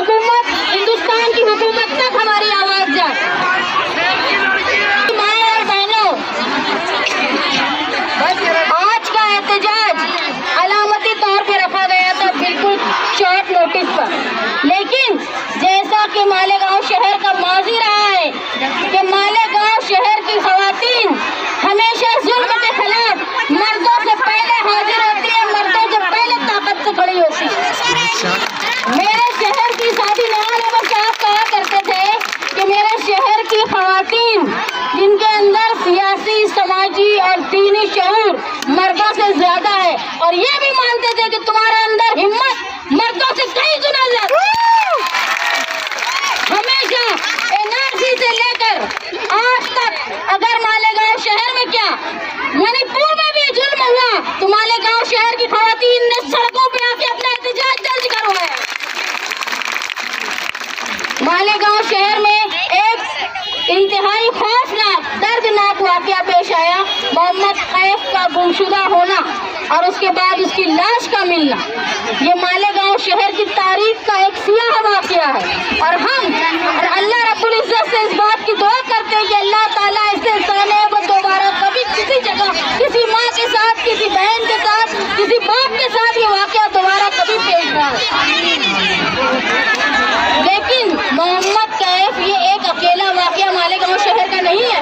हुकूमत, हिंदुस्तान की हुकूमत तक हमारी आवाज जाए। माएं और बहनों, आज का एहतजाज अलामती तौर पे रखा गया था बिल्कुल शॉर्ट नोटिस पर, लेकिन जैसा कि मालेगांव शहर का माजी रहा है कि मालेगांव शहर की खवातीन हमेशा जुल्म के खिलाफ मर्दों से पहले हाजिर होती है, मर्दों से पहले ताकत से खड़ी होती है। मेरे शहर की शादी नवाने में साहब कहा करते थे कि मेरे शहर की खवातीन जिनके अंदर सियासी, समाजी और दीनी शऊर मर्दों से ज्यादा है, और ये भी मानते थे कि तुम्हारे अंदर हिम्मत मर्दों से कई गुना ज्यादा। हमेशा एनआरसी से लेकर आज तक अगर मालेगांव शहर में क्या मणिपुर में भी जुल्म हुआ तो मालेगांव शहर की खवातीन ने सड़कों पे आके अपना एहतजाज दर्ज करवाया। मालेगांव शहर में एक इंतहाई खौफनाक, दर्दनाक वाकया पेश आया। मोहम्मद कैफ का गुमशुदा होना और उसके बाद उसकी लाश का मिलना, ये मालेगांव शहर की तारीख का एक सियाह वाकया है। और हम अल्लाह रब्बुल इज्जत से इस बात की दुआ करते हैं कि अल्लाह ताला ऐसे ज़ालिम को दोबारा कभी किसी जगह, किसी माँ के साथ, किसी बहन के साथ, किसी बाप के साथ ये वाकया दोबारा कभी पेश ना आए। लेकिन मोहम्मद कैफ ये एक अकेला वाकया मालेगांव शहर का नहीं है।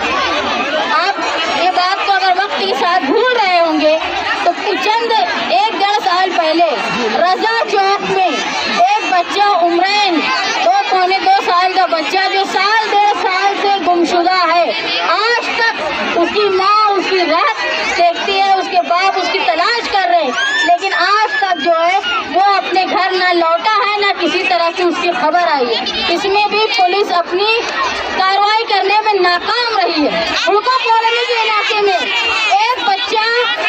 आप ये बात को अगर वक्त के साथ भूल रहे होंगे तो चंद 1-1.5 साल पहले रजा चौक में एक बच्चा उम्रैन 2-2 साल का बच्चा जो 1-1.5 साल से गुमशुदा है, आज तक उसकी माँ उसकी राह देखती है, उसके बाप उसकी तलाश कर रहे हैं, लेकिन आज तक जो है वो अपने घर ना लौटा है, ना किसी तरह की उसकी खबर आई है। इसमें भी पुलिस अपनी कार्रवाई करने में नाकाम रही है। उनको कॉलोनी के इलाके में एक बच्चा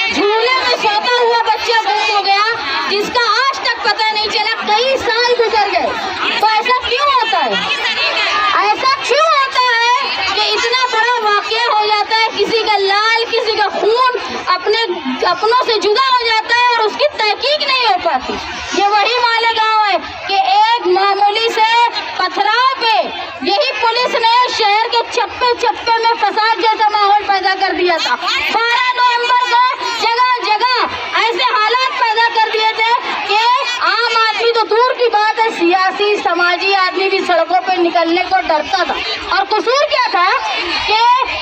झूले में सोता हुआ बच्चा गुम हो गया, जिसका आज तक पता नहीं चला, कई साल गुजर गए। तो ऐसा क्यों होता है? ऐसा क्यों होता है कि इतना बड़ा वाकया हो जाता है, किसी का लाल, किसी का खून अपनों से जुदा हो जाता है और उसकी तहकीक नहीं हो पाती। ये वही मालेगांव है कि एक मामूली से पथराव पे यही पुलिस ने शहर के चप्पे में फसाद जैसा माहौल पैदा कर दिया था। 12 नवंबर को जगह जगह ऐसे हालात पैदा कर दिए थे कि आम आदमी तो दूर की बात है, सियासी समाजी आदमी भी सड़कों पे निकलने को डरता था। और कसूर क्या था कि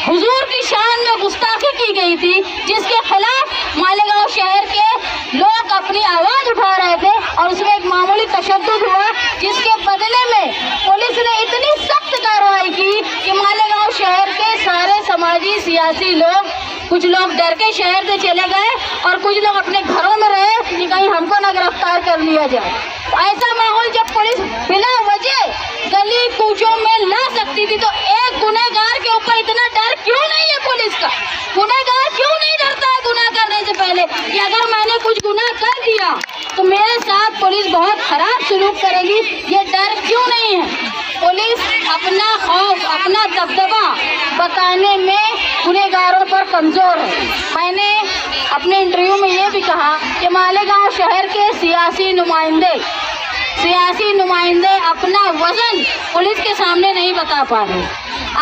हुजूर की शान में गुस्ताखी की गई थी, जिसके खिलाफ मालेगांव शहर के लोग अपनी आवाज उठा रहे थे, और उसमें एक मामूली तशद्दुद हुआ, जिसके बदले में पुलिस ने इतनी सख्त कार्रवाई की कि मालेगांव शहर के सारे समाजी सियासी लोग, कुछ लोग डर के शहर से चले गए और कुछ लोग अपने घरों में रहे कि कहीं हमको ना गिरफ्तार कर लिया जाए। ऐसा माहौल जब पुलिस बिना वजह गली कूचों में ला सकती थी, तो एक गुनहगार के ऊपर इतना डर क्यों नहीं है पुलिस का? गुनहगार क्यों नहीं डरता है गुनाह करने से पहले कि अगर मैंने कुछ गुनाह कर दिया तो मेरे साथ पुलिस बहुत खराब सलूक करेगी? ये डर क्यों नहीं है? पुलिस अपना खौफ, अपना दबदबा बताने में गुनहगारों पर कमजोर है। मैंने अपने इंटरव्यू में ये भी कहा कि मालेगांव शहर के सियासी नुमाइंदे अपना वजन पुलिस के सामने नहीं बता पा रहे।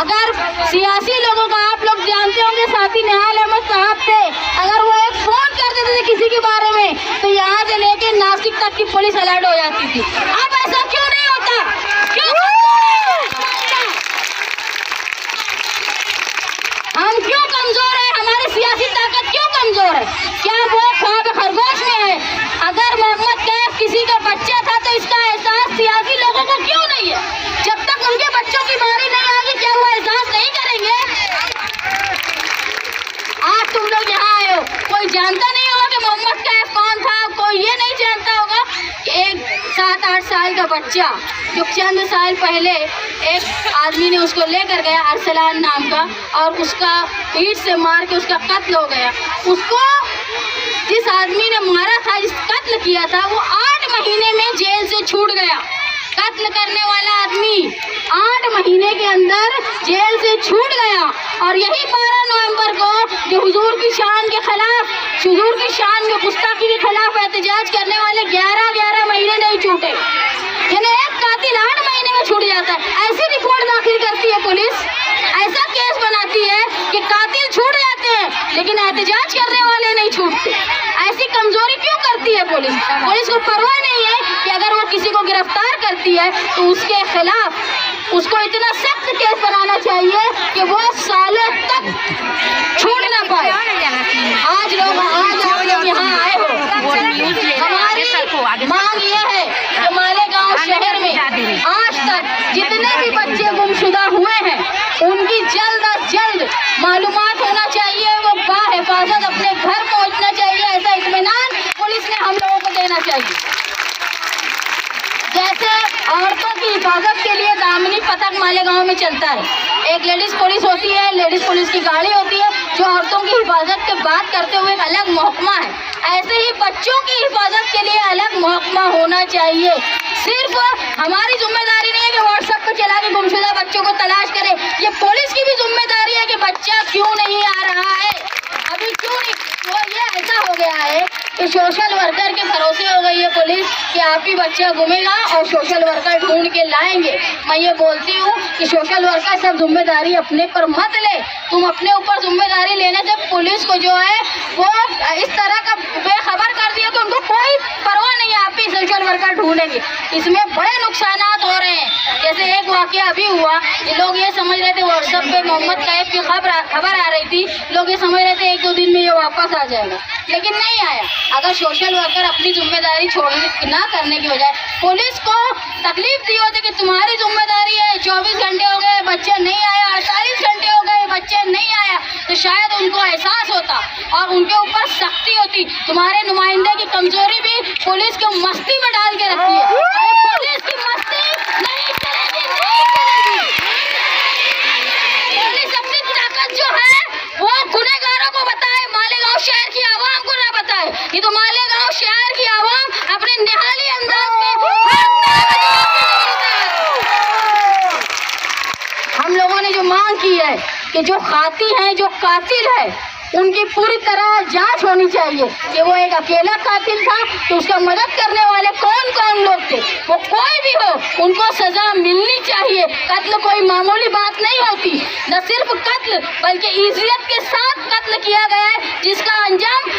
अगर सियासी लोगों का आप लोग जानते होंगे, साथी निहाल अहमद साहब थे, अगर वो एक फोन कर देते थे किसी के बारे में तो यहाँ से लेके नासिक तक की पुलिस अलर्ट हो जाती थी। अब ऐसा क्यों नहीं होता? हम क्यों कमजोर है? हमारी सियासी ताकत क्यों कमजोर है? क्या वो ख्वाब खरगोश में है? अगर मोहम्मद कैफ किसी का बच्चा था तो इसका एहसास सियासी लोगों को क्यों नहीं है? जब तक उनके बच्चों की बारी नहीं आएगी, क्या वो एहसास नहीं करेंगे? आज तुम लोग यहाँ आए हो, कोई जानता नहीं होगा कि मोहम्मद कैफ कौन था, कोई ये नहीं जानता होगा कि एक 7-8 साल का बच्चा जो चंद साल पहले एक आदमी ने उसको लेकर गया, अरसलान नाम का, और उसका ईंट से मार के उसका कत्ल हो गया। उसको जिस आदमी ने मारा था, जिस कत्ल किया था, वो 8 महीने में जेल से छूट गया। कत्ल करने वाला आदमी 8 महीने के अंदर जेल से छूट गया। और यही 12 नवंबर को जो हुजूर की शान के खिलाफ, हुजूर की शान में गुस्ताखी के खिलाफ एहतजाज करने वाले 11 महीने नहीं छूटे। यानी एक कातिल करती है पुलिस? ऐसा केस बनाती है कि कातिल छूट जाते हैं लेकिन एहतजाज करने वाले नहीं छूटते। ऐसी कमजोरी क्यों करती है पुलिस? पुलिस को परवाह नहीं है कि अगर वो किसी को गिरफ्तार करती है तो उसके खिलाफ उसको इतना सख्त केस बनाना चाहिए कि वो सालों तक छूट ना पाए। आज आप लोग यहाँ आए हो, हमारी मांग ये है कि मालेगांव शहर में आज तक जितने भी बच्चे गुमशुदा हुए हैं उनकी जल्द अज जल्द मालूमात होना चाहिए, वो बाहिफाजत अपने घर पहुंचना चाहिए। ऐसा इत्मीनान पुलिस ने हम लोगों को देना चाहिए। जैसे औरतों की हिफाजत के लिए दामनी पथक मालेगांव में चलता है, एक लेडीज पुलिस होती है, लेडीज पुलिस की गाड़ी होती है जो औरतों की हिफाजत की बात करते हुए एक अलग महकमा है। ऐसे ही बच्चों की हिफाजत के लिए अलग महकमा होना चाहिए। सिर्फ हमारी जिम्मेदारी नहीं है कि व्हाट्सएप पे चला के गुमशुदा बच्चों को तलाश करें, ये पुलिस की भी जिम्मेदारी है कि बच्चा क्यों नहीं आ रहा है, अभी क्यों नहीं। वो ये ऐसा हो गया है कि सोशल वर्कर के भरोसे हो गई है पुलिस कि आप ही बच्चा घूमेगा और सोशल वर्कर ढूंढ के लाएंगे। मैं ये बोलती हूँ कि सोशल वर्कर सब जिम्मेदारी अपने पर मत ले। तुम अपने ऊपर जिम्मेदारी लेने से पुलिस को जो है वो इस तरह का बेखबर कर दिया कि उनको कोई परवाह नहीं है, आप ही सोशल वर्कर ढूंढेंगे। इसमें बड़े नुकसान हो रहे हैं। जैसे एक वाकया अभी हुआ, लोग ये समझ रहे थे व्हाट्सएप पे मोहम्मद कैफ की खबर आ रही थी, लोग ये समझ रहे थे 1-2 दिन में ये वापस आ जाएगा, लेकिन नहीं आया। अगर सोशल वर्कर अपनी जिम्मेदारी छोड़ने ना करने की बजाय पुलिस को तकलीफ दी होती कि तुम्हारी जिम्मेदारी है, 24 घंटे हो गए बच्चे नहीं आया, 48 घंटे हो गए बच्चे नहीं आया, तो शायद उनको एहसास होता और उनके ऊपर सख्ती होती। तुम्हारे नुमाइंदे की कमजोरी भी पुलिस को मस्ती में डाल के रखती है। पुलिस की मस्ती नहीं चलेगी, नहीं चलेगी। पुलिस अपनी ताकत जो है वो गुनहगारों को बताए, मालेगांव शहर की आवाम को ना बताए। ये तो मालेगांव शहर की आवाम अपने निहाली अंदाज में हम लोगों ने जो मांग की है कि जो खाती हैं, जो कातिल है, उनकी पूरी तरह जांच होनी चाहिए कि वो एक अकेला कातिल था तो उसका मदद करने वाले कौन कौन लोग थे। वो कोई भी हो, उनको सजा मिलनी चाहिए। कत्ल कोई मामूली बात नहीं होती, न सिर्फ कत्ल बल्कि इज्जत के साथ कत्ल किया गया है जिसका अंजाम